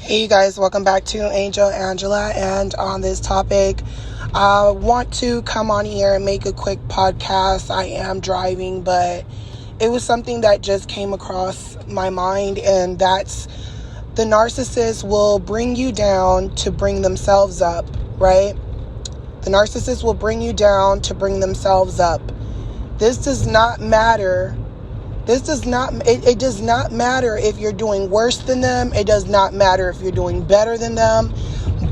Hey you guys, welcome back to Angel Angela, and on this topic I want to come on here and make a quick podcast. I am driving, but it was something that just came across my mind, and that's the narcissist will bring you down to bring themselves up, right? The narcissist will bring you down to bring themselves up. This does not matter. It does not matter if you're doing worse than them. It does not matter if you're doing better than them.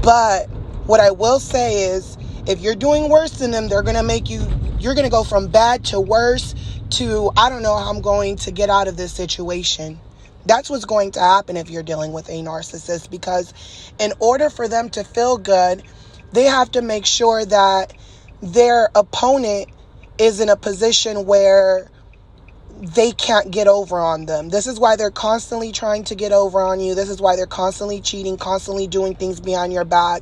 But what I will say is, if you're doing worse than them, you're going to go from bad to worse to, I don't know how I'm going to get out of this situation. That's what's going to happen if you're dealing with a narcissist, because in order for them to feel good, they have to make sure that their opponent is in a position where they can't get over on them. This is why they're constantly trying to get over on you. This is why they're constantly cheating, constantly doing things behind your back,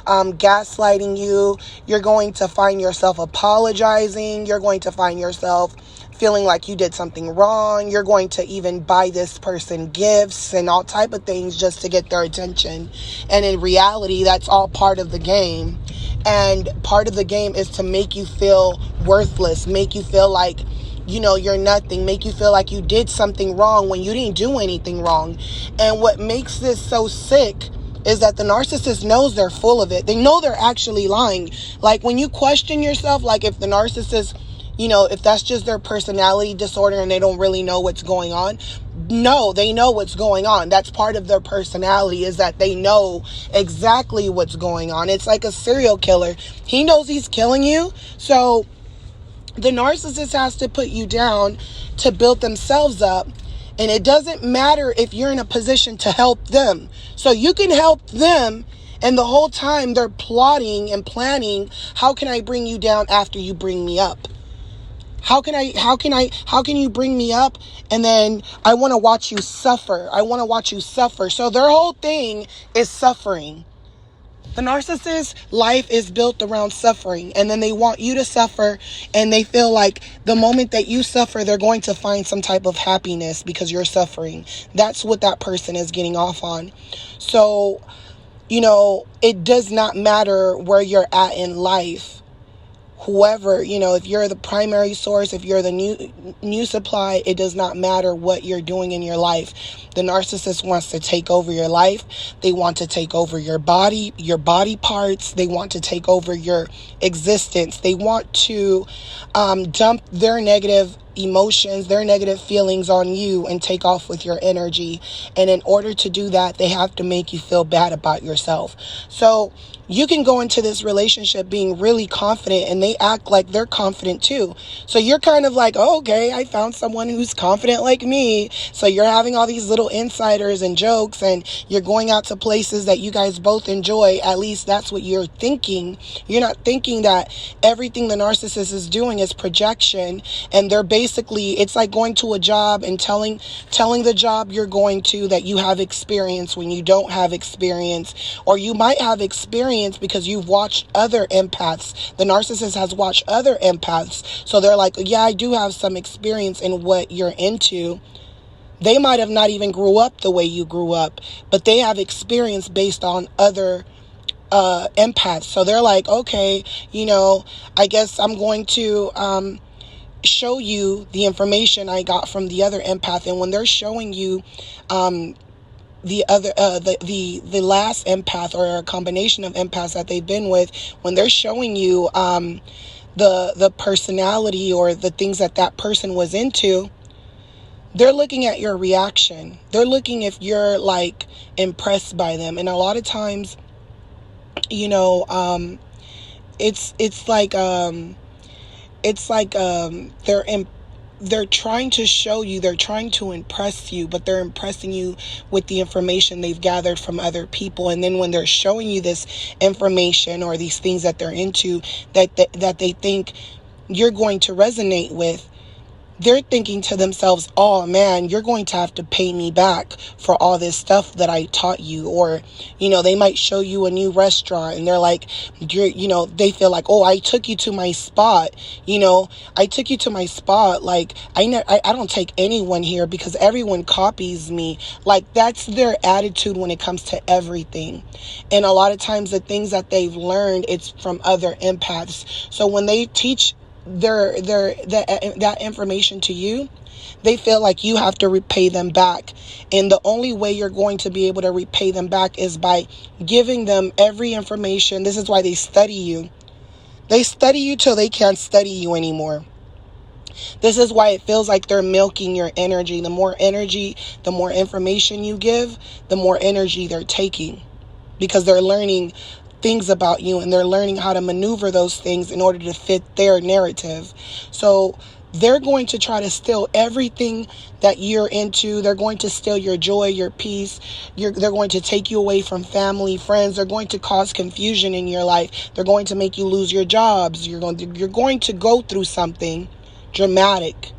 gaslighting you. You're going to find yourself apologizing. You're going to find yourself feeling like you did something wrong. You're going to even buy this person gifts and all type of things just to get their attention. And in reality, that's all part of the game. And part of the game is to make you feel worthless, make you feel like you're nothing, make you feel like you did something wrong when you didn't do anything wrong. And what makes this so sick is that the narcissist knows they're full of it. They know they're actually lying. Like when you question yourself, like if the narcissist, if that's just their personality disorder and they don't really know what's going on. No, they know what's going on. That's part of their personality, is that they know exactly what's going on. It's like a serial killer. He knows he's killing you. So the narcissist has to put you down to build themselves up. And it doesn't matter if you're in a position to help them. So you can help them, and the whole time they're plotting and planning, how can I bring you down after you bring me up? How can you bring me up? And then I want to watch you suffer. So their whole thing is suffering. The narcissist's life is built around suffering, and then they want you to suffer, and they feel like the moment that you suffer, they're going to find some type of happiness because you're suffering. That's what that person is getting off on. So, it does not matter where you're at in life. Whoever, if you're the primary source, if you're the new supply, it does not matter what you're doing in your life. The narcissist wants to take over your life. They want to take over your body parts. They want to take over your existence. They want to dump their negative emotions, their negative feelings on you and take off with your energy. And in order to do that, they have to make you feel bad about yourself. So you can go into this relationship being really confident, and they act like they're confident too. So you're kind of like, oh, okay, I found someone who's confident like me. So you're having all these little insiders and jokes, and you're going out to places that you guys both enjoy. At least that's what you're thinking. You're not thinking that everything the narcissist is doing is projection, and they're basically, it's like going to a job and telling the job you're going to that you have experience when you don't have experience, or you might have experience because you've watched other empaths. The narcissist has watched other empaths. So they're like, yeah, I do have some experience in what you're into. They might have not even grew up the way you grew up, but they have experience based on other empaths. So they're like, okay, I guess I'm going to show you the information I got from the other empath. And when they're showing you the last empath, or a combination of empaths that they've been with, when they're showing you the personality or the things that person was into, they're looking at your reaction. They're looking if you're like impressed by them. And a lot of times, they're trying to show you, they're trying to impress you, but they're impressing you with the information they've gathered from other people. And then when they're showing you this information or these things that they're into that they think you're going to resonate with, they're thinking to themselves, oh man, you're going to have to pay me back for all this stuff that I taught you. Or, they might show you a new restaurant and they're like, they feel like, oh, I took you to my spot. I took you to my spot. Like, I don't take anyone here because everyone copies me. Like, that's their attitude when it comes to everything. And a lot of times the things that they've learned, it's from other empaths. So when they teach that information to you, they feel like you have to repay them back. And the only way you're going to be able to repay them back is by giving them every information. This is why they study you. They study you till they can't study you anymore. This is why it feels like they're milking your energy. The more energy, the more information you give, the more energy they're taking, because they're learning things about you and they're learning how to maneuver those things in order to fit their narrative. So they're going to try to steal everything that you're into. They're going to steal your joy, your peace. They're going to take you away from family, friends. They're going to cause confusion in your life. They're going to make you lose your jobs. You're going to go through something dramatic.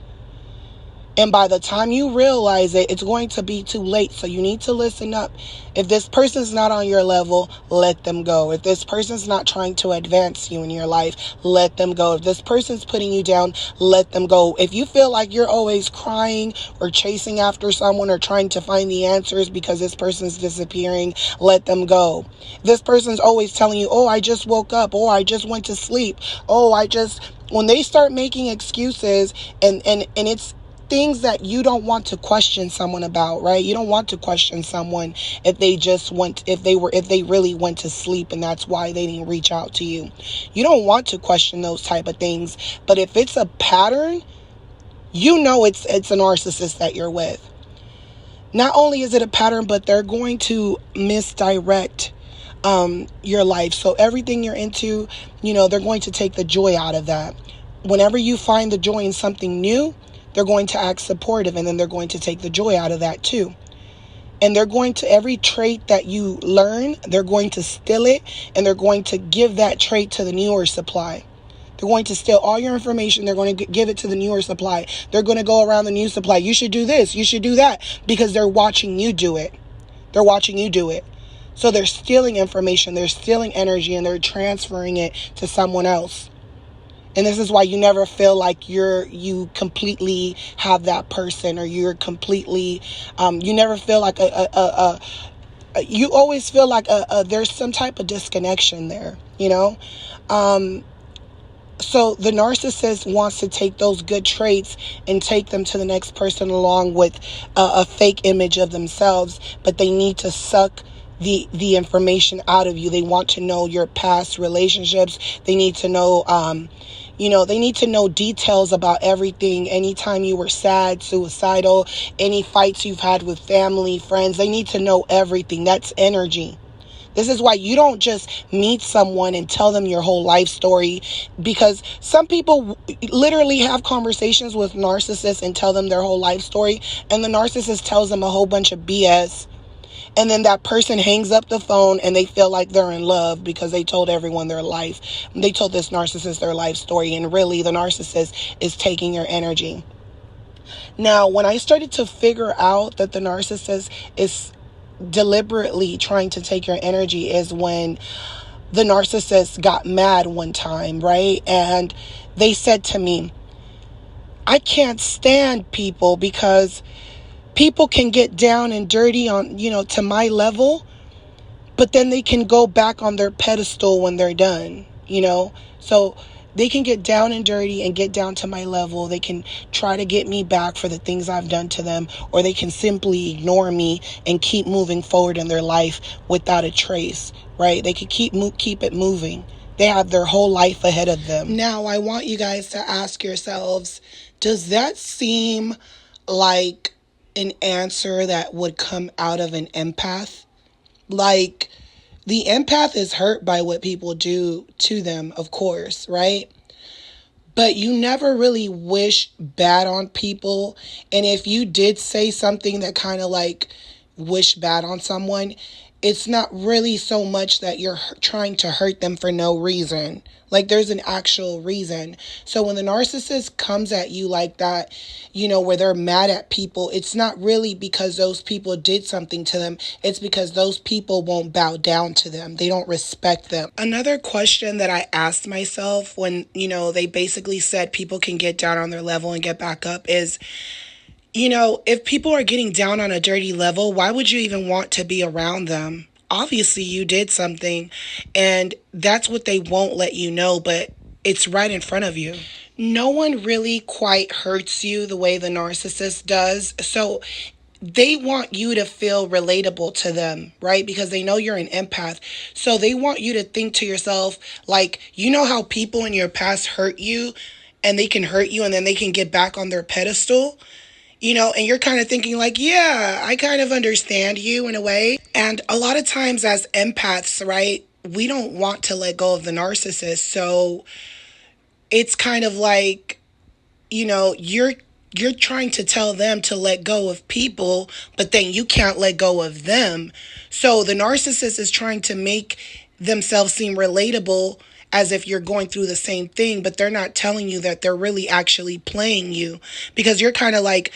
And by the time you realize it, it's going to be too late. So you need to listen up. If this person's not on your level, let them go. If this person's not trying to advance you in your life, let them go. If this person's putting you down, let them go. If you feel like you're always crying or chasing after someone or trying to find the answers because this person's disappearing, let them go. If this person's always telling you, oh, I just woke up. Oh, I just went to sleep. When they start making excuses and it's things that you don't want to question someone about, right? You don't want to question someone if they really went to sleep and that's why they didn't reach out to you. You don't want to question those type of things. But if it's a pattern, it's a narcissist that you're with. Not only is it a pattern, but they're going to misdirect your life. So everything you're into, they're going to take the joy out of that. Whenever you find the joy in something new, they're going to act supportive, and then they're going to take the joy out of that too. And they're going to, every trait that you learn, they're going to steal it, and they're going to give that trait to the newer supply. They're going to steal all your information. They're going to give it to the newer supply. They're going to go around the new supply. You should do this. You should do that, because they're watching you do it. They're watching you do it. So they're stealing information. They're stealing energy, and they're transferring it to someone else. And this is why you never feel like you completely have that person, or you're completely, you never feel like you always feel like there's some type of disconnection there, So the narcissist wants to take those good traits and take them to the next person along with a fake image of themselves, but they need to suck the information out of you. They want to know your past relationships. They need to know, they need to know details about everything. Anytime you were sad, suicidal, any fights you've had with family, friends, they need to know everything. That's energy. This is why you don't just meet someone and tell them your whole life story, because some people literally have conversations with narcissists and tell them their whole life story, and the narcissist tells them a whole bunch of BS. And then that person hangs up the phone and they feel like they're in love because they told everyone their life. They told this narcissist their life story, and really the narcissist is taking your energy. Now, when I started to figure out that the narcissist is deliberately trying to take your energy is when the narcissist got mad one time, right? And they said to me, I can't stand people because people can get down and dirty on, to my level, but then they can go back on their pedestal when they're done, So they can get down and dirty and get down to my level. They can try to get me back for the things I've done to them, or they can simply ignore me and keep moving forward in their life without a trace, right? They can keep it moving. They have their whole life ahead of them. Now, I want you guys to ask yourselves, does that seem like an answer that would come out of an empath? Like, the empath is hurt by what people do to them, of course, right? But you never really wish bad on people. And if you did say something that kind of like wish bad on someone, it's not really so much that you're trying to hurt them for no reason. Like, there's an actual reason. So when the narcissist comes at you like that, where they're mad at people, it's not really because those people did something to them. It's because those people won't bow down to them. They don't respect them. Another question that I asked myself when, they basically said people can get down on their level and get back up is, if people are getting down on a dirty level, why would you even want to be around them? Obviously, you did something, and that's what they won't let you know, but it's right in front of you. No one really quite hurts you the way the narcissist does. So they want you to feel relatable to them, right? Because they know you're an empath. So they want you to think to yourself, like, how people in your past hurt you, and they can hurt you and then they can get back on their pedestal? And you're kind of thinking like, yeah, I kind of understand you in a way. And a lot of times as empaths, right, we don't want to let go of the narcissist. So it's kind of like, you're trying to tell them to let go of people, but then you can't let go of them. So the narcissist is trying to make themselves seem relatable as if you're going through the same thing, but they're not telling you that they're really actually playing you, because you're kind of like,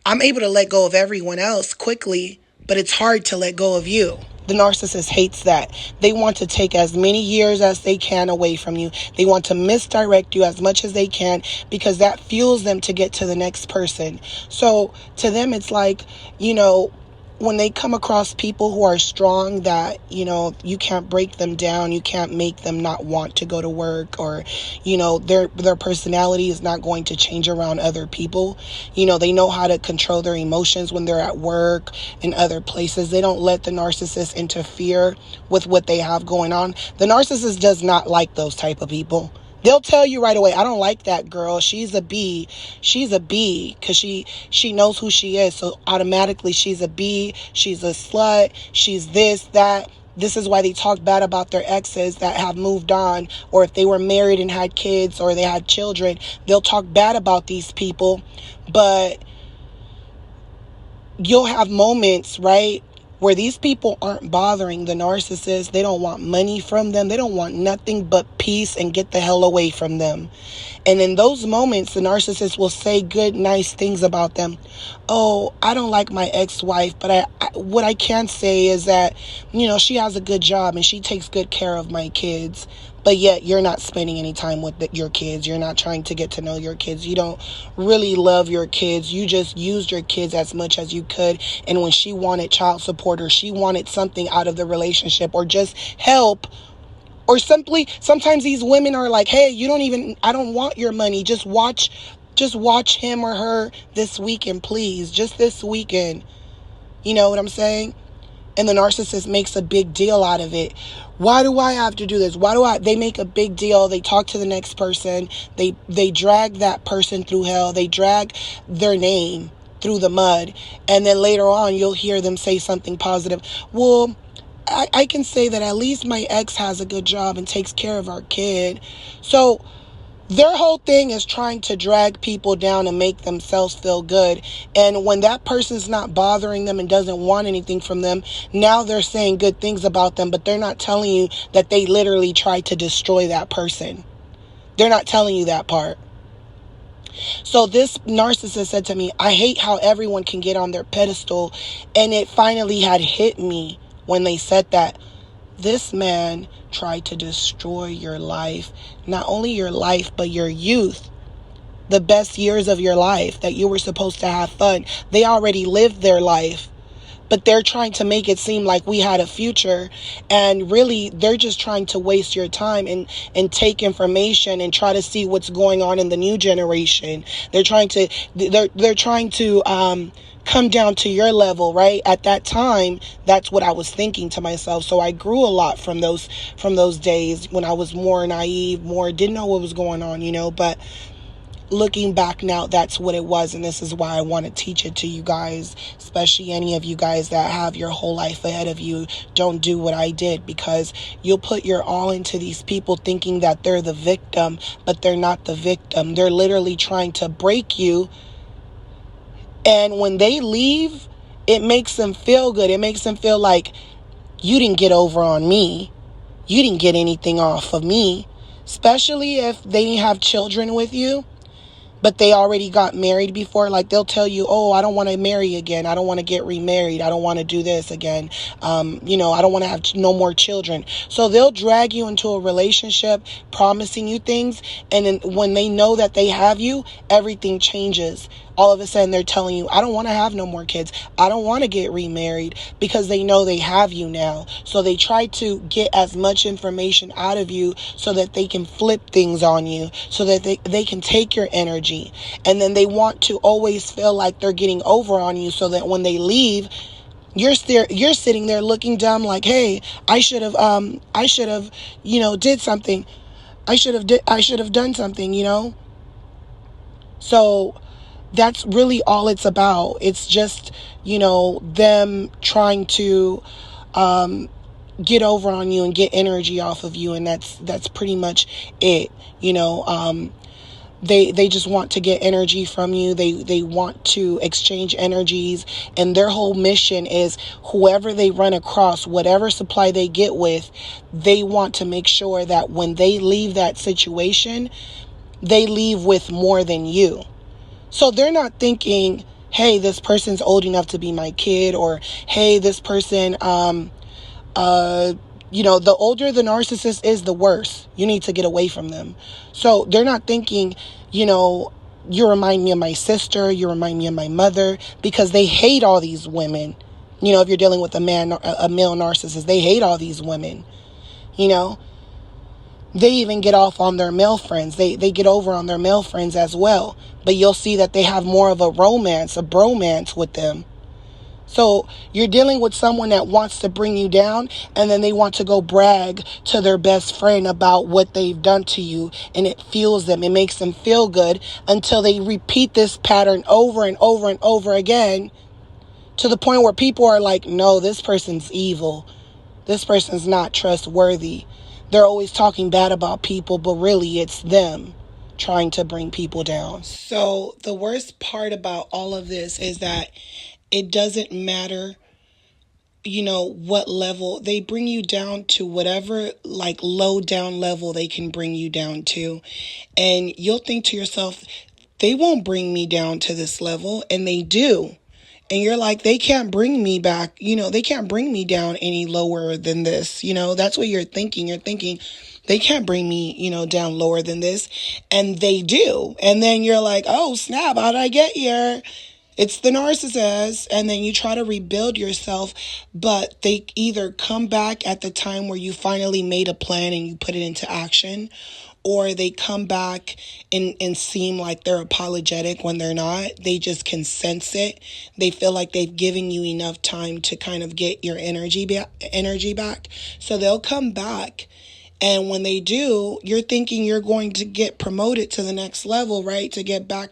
I'm able to let go of everyone else quickly, but it's hard to let go of you. The narcissist hates that. They want to take as many years as they can away from you. They want to misdirect you as much as they can, because that fuels them to get to the next person. So to them, it's like, when they come across people who are strong, that, you can't break them down, you can't make them not want to go to work, or, their personality is not going to change around other people. They know how to control their emotions when they're at work and other places. They don't let the narcissist interfere with what they have going on. The narcissist does not like those type of people. They'll tell you right away, I don't like that girl. She's a B. She's a B, because she knows who she is. So automatically she's a B. She's a slut. She's this, that. This is why they talk bad about their exes that have moved on, or if they were married and had kids or they had children, they'll talk bad about these people. But you'll have moments, right, where these people aren't bothering the narcissist. They don't want money from them. They don't want nothing but peace and get the hell away from them. And in those moments, the narcissist will say good, nice things about them. Oh, I don't like my ex-wife, but what I can say is that, she has a good job and she takes good care of my kids. But yet you're not spending any time with your kids. You're not trying to get to know your kids. You don't really love your kids. You just used your kids as much as you could. And when she wanted child support, or she wanted something out of the relationship, or just help, or simply, sometimes these women are like, hey, I don't want your money. Just watch him or her this weekend, please. Just this weekend. You know what I'm saying? And the narcissist makes a big deal out of it. Why do I have to do this? They make a big deal. They talk to the next person. They drag that person through hell. They drag their name through the mud. And then later on, you'll hear them say something positive. Well, I can say that at least my ex has a good job and takes care of our kid. So their whole thing is trying to drag people down and make themselves feel good. And when that person's not bothering them and doesn't want anything from them, now they're saying good things about them, but they're not telling you that they literally tried to destroy that person. They're not telling you that part. So this narcissist said to me, I hate how everyone can get on their pedestal. And it finally had hit me when they said that. This man tried to destroy your life. Not only your life, but your youth. The best years of your life that you were supposed to have fun. They already lived their life. But they're trying to make it seem like we had a future. And really, they're just trying to waste your time and take information and try to see what's going on in the new generation. They're trying to come down to your level, right? At that time, that's what I was thinking to myself. So I grew a lot from those days when I was more naive, didn't know what was going on, but looking back now, that's what it was. And this is why I want to teach it to you guys, especially any of you guys that have your whole life ahead of you. Don't do what I did, because you'll put your all into these people thinking that they're the victim, but they're not the victim. They're literally trying to break you. And when they leave, it makes them feel good. It makes them feel like you didn't get over on me. You didn't get anything off of me. Especially if they didn't have children with you, but they already got married before. Like, they'll tell you, oh, I don't want to marry again. I don't want to get remarried. I don't want to do this again. I don't want to have no more children. So they'll drag you into a relationship, promising you things. And then when they know that they have you, everything changes. All of a sudden, they're telling you, I don't want to have no more kids. I don't want to get remarried, because they know they have you now. So they try to get as much information out of you so that they can flip things on you, so that they can take your energy. And then they want to always feel like they're getting over on you, so that when they leave, you're sitting there looking dumb, like, hey, I should have, did something. I should have done something. So that's really all it's about. It's just, them trying to get over on you and get energy off of you. And that's pretty much it. They just want to get energy from you. They want to exchange energies. And their whole mission is, whoever they run across, whatever supply they get with, they want to make sure that when they leave that situation, they leave with more than you. So they're not thinking, hey, this person's old enough to be my kid, or hey, this person, the older the narcissist is, the worse. You need to get away from them. So they're not thinking, you remind me of my sister, you remind me of my mother, because they hate all these women. If you're dealing with a male narcissist, they hate all these women. They even get off on their male friends. They get over on their male friends as well. But you'll see that they have more of a bromance with them. So you're dealing with someone that wants to bring you down, and then they want to go brag to their best friend about what they've done to you, and it fuels them. It makes them feel good until they repeat this pattern over and over and over again, to the point where people are like, no, this person's evil. This person's not trustworthy. They're always talking bad about people, but really it's them trying to bring people down. So the worst part about all of this is that it doesn't matter, what level. They bring you down to whatever, like, low down level they can bring you down to. And you'll think to yourself, they won't bring me down to this level. And they do. And you're like, they can't bring me back. They can't bring me down any lower than this. That's what you're thinking. You're thinking, they can't bring me, down lower than this. And they do. And then you're like, oh, snap, how did I get here? It's the narcissist. And then you try to rebuild yourself. But they either come back at the time where you finally made a plan and you put it into action, or they come back and seem like they're apologetic when they're not. They just can sense it. They feel like they've given you enough time to kind of get your energy back. So they'll come back. And when they do, you're thinking you're going to get promoted to the next level, right? To get back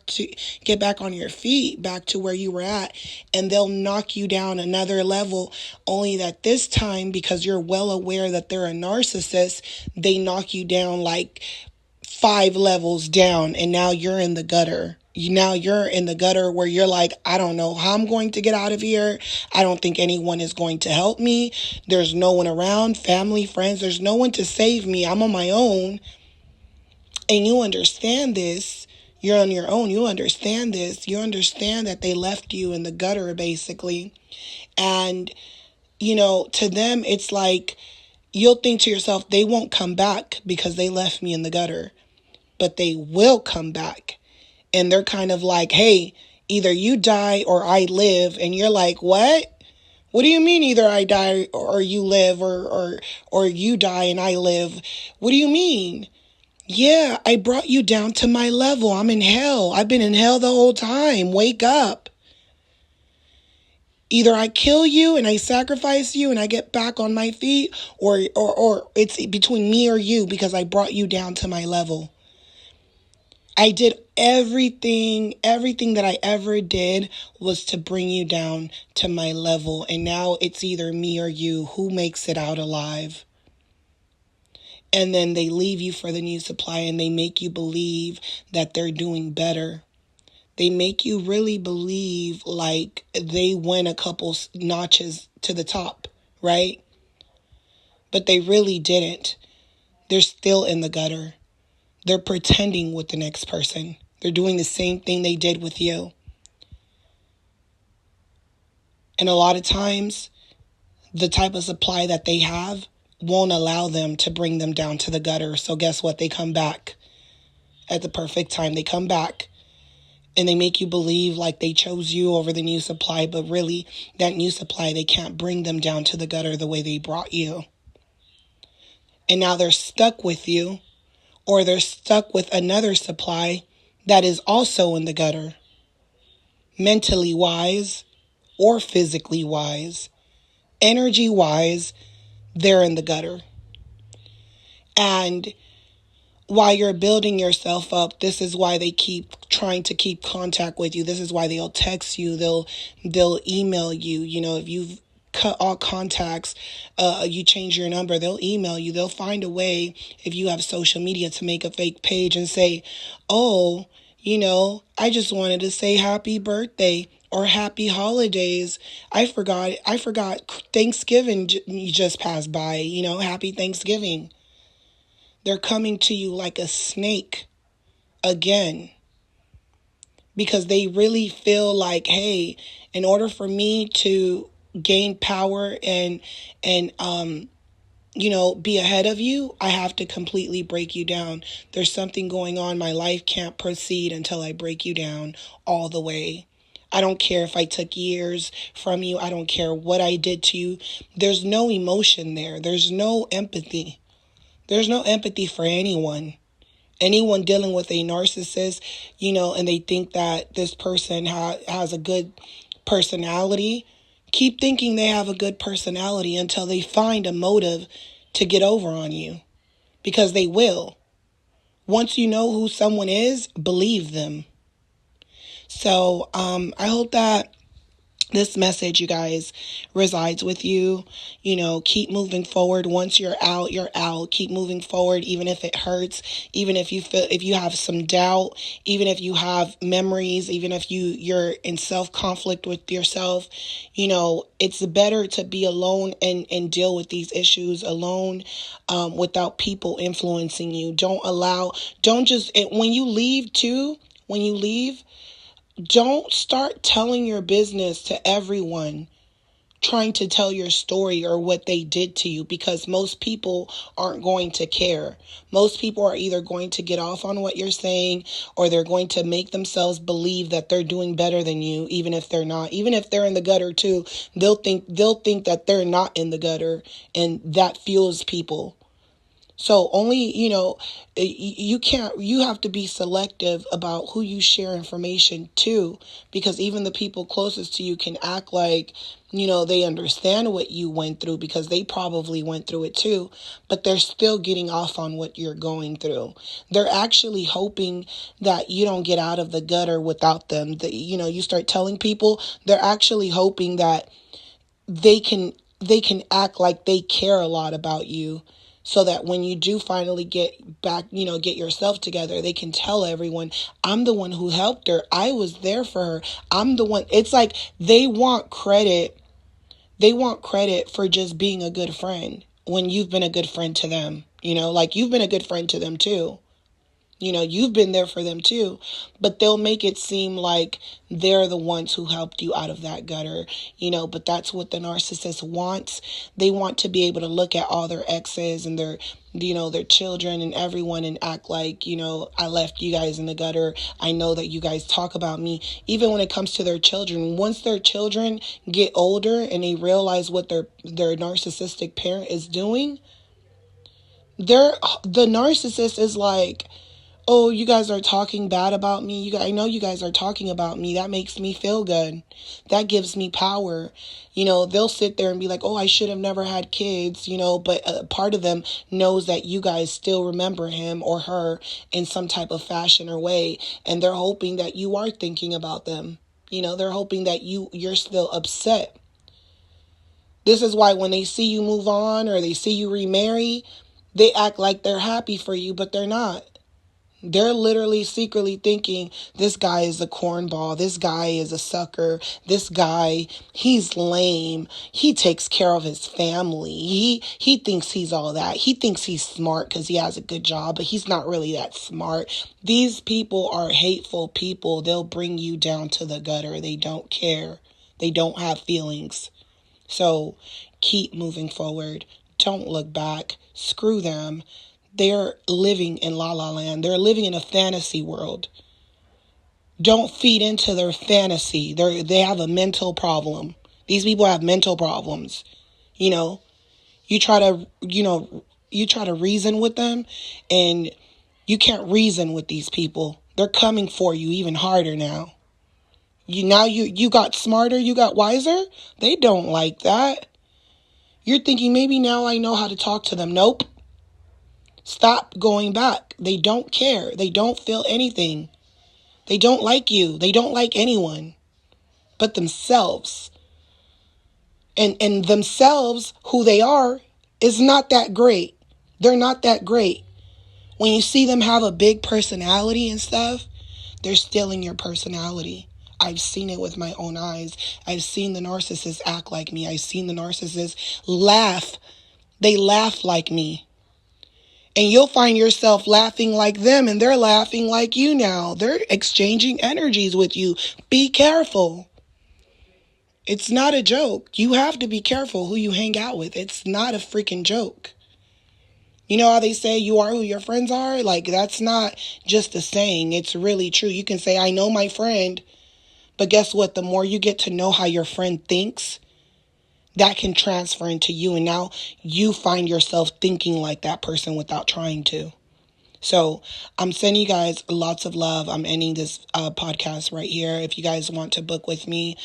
on your feet, back to where you were at. And they'll knock you down another level, only that this time, because you're well aware that they're a narcissist, they knock you down like 5 levels down, and now you're in the gutter. Now you're in the gutter where you're like, I don't know how I'm going to get out of here. I don't think anyone is going to help me. There's no one around, family, friends. There's no one to save me. I'm on my own. And you understand this. You're on your own. You understand this. You understand that they left you in the gutter, basically. And, to them, it's like, you'll think to yourself, they won't come back because they left me in the gutter. But they will come back. And they're kind of like, hey, either you die or I live. And you're like, what? What do you mean either I die or you live, or you die and I live? What do you mean? Yeah, I brought you down to my level. I'm in hell. I've been in hell the whole time. Wake up. Either I kill you and I sacrifice you and I get back on my feet, or it's between me or you, because I brought you down to my level. I did everything that I ever did was to bring you down to my level. And now it's either me or you. Who makes it out alive? And then they leave you for the new supply, and they make you believe that they're doing better. They make you really believe like they went a couple notches to the top, right? but they really didn't. They're still in the gutter. They're pretending with the next person. They're doing the same thing they did with you. And a lot of times, the type of supply that they have won't allow them to bring them down to the gutter. So guess what? They come back at the perfect time. They come back and they make you believe like they chose you over the new supply, but really that new supply, they can't bring them down to the gutter the way they brought you. And now they're stuck with you, or they're stuck with another supply that is also in the gutter, mentally wise or physically wise, energy wise, they're in the gutter. And while you're building yourself up, this is why they keep trying to keep contact with you. This is why they'll text you, they'll email you. You know, if you've cut all contacts, you change your number, they'll email you. They'll find a way, if you have social media, to make a fake page and say, oh, you know, I just wanted to say happy birthday or happy holidays. I forgot Thanksgiving just passed by, you know, happy Thanksgiving. They're coming to you like a snake again, because they really feel like, hey, in order for me to gain power and be ahead of you, I have to completely break you down. There's something going on. My life can't proceed until I break you down all the way. I don't care if I took years from you. I don't care what I did to you. There's no emotion there. There's no empathy. There's no empathy for anyone. Anyone dealing with a narcissist, and they think that this person has a good personality, keep thinking they have a good personality until they find a motive to get over on you. Because they will. Once you know who someone is, believe them. So I hope that this message, you guys, resides with you. Keep moving forward. Once you're out, you're out. Keep moving forward, even if it hurts, even if you have some doubt, even if you have memories, even if you're in self-conflict with yourself. It's better to be alone and deal with these issues alone, without people influencing you. When you leave, don't start telling your business to everyone, trying to tell your story or what they did to you, because most people aren't going to care. Most people are either going to get off on what you're saying, or they're going to make themselves believe that they're doing better than you, even if they're not. Even if they're in the gutter too, they'll think that they're not in the gutter, and that fuels people. So only, you have to be selective about who you share information to, because even the people closest to you can act like, they understand what you went through, because they probably went through it too, but they're still getting off on what you're going through. They're actually hoping that you don't get out of the gutter without them. You start telling people, they're actually hoping that they can act like they care a lot about you, so that when you do finally get back, get yourself together, they can tell everyone, I'm the one who helped her. I was there for her. I'm the one. It's like they want credit. They want credit for just being a good friend, when you've been a good friend to them. Like you've been a good friend to them too. You've been there for them too, but they'll make it seem like they're the ones who helped you out of that gutter, but that's what the narcissist wants. They want to be able to look at all their exes and their children and everyone and act like, I left you guys in the gutter. I know that you guys talk about me. Even when it comes to their children, once their children get older and they realize what their narcissistic parent is doing, the narcissist is like, oh, you guys are talking bad about me. I know you guys are talking about me. That makes me feel good. That gives me power. They'll sit there and be like, oh, I should have never had kids, but a part of them knows that you guys still remember him or her in some type of fashion or way. And they're hoping that you are thinking about them. They're hoping that you're still upset. This is why when they see you move on or they see you remarry, they act like they're happy for you, but they're not. They're literally secretly thinking this guy is a cornball. This guy is a sucker. This guy, he's lame. He takes care of his family. He thinks he's all that. He thinks he's smart because he has a good job, but he's not really that smart. These people are hateful people. They'll bring you down to the gutter. They don't care. They don't have feelings. So keep moving forward. Don't look back. Screw them. They're living in la la land. They're living in a fantasy world. Don't feed into their fantasy. They have a mental problem. These people have mental problems. You know, you try to reason with them, and you can't reason with these people. They're coming for you even harder now. You got smarter, you got wiser. They don't like that. You're thinking maybe now I know how to talk to them. Nope. Stop going back. They don't care. They don't feel anything. They don't like you. They don't like anyone but themselves. And themselves, who they are, is not that great. They're not that great. When you see them have a big personality and stuff, they're stealing your personality. I've seen it with my own eyes. I've seen the narcissist act like me. I've seen the narcissist laugh. They laugh like me. And you'll find yourself laughing like them, and they're laughing like you now. They're exchanging energies with you. Be careful. It's not a joke. You have to be careful who you hang out with. It's not a freaking joke. You know how they say you are who your friends are? Like, that's not just a saying. It's really true. You can say, I know my friend. But guess what? The more you get to know how your friend thinks, that can transfer into you. And now you find yourself thinking like that person without trying to. So I'm sending you guys lots of love. I'm ending this podcast right here. If you guys want to book with me,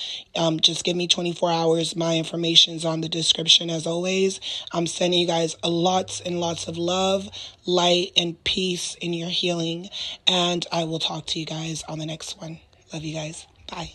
just give me 24 hours. My information's on the description as always. I'm sending you guys lots and lots of love, light, and peace in your healing. And I will talk to you guys on the next one. Love you guys. Bye.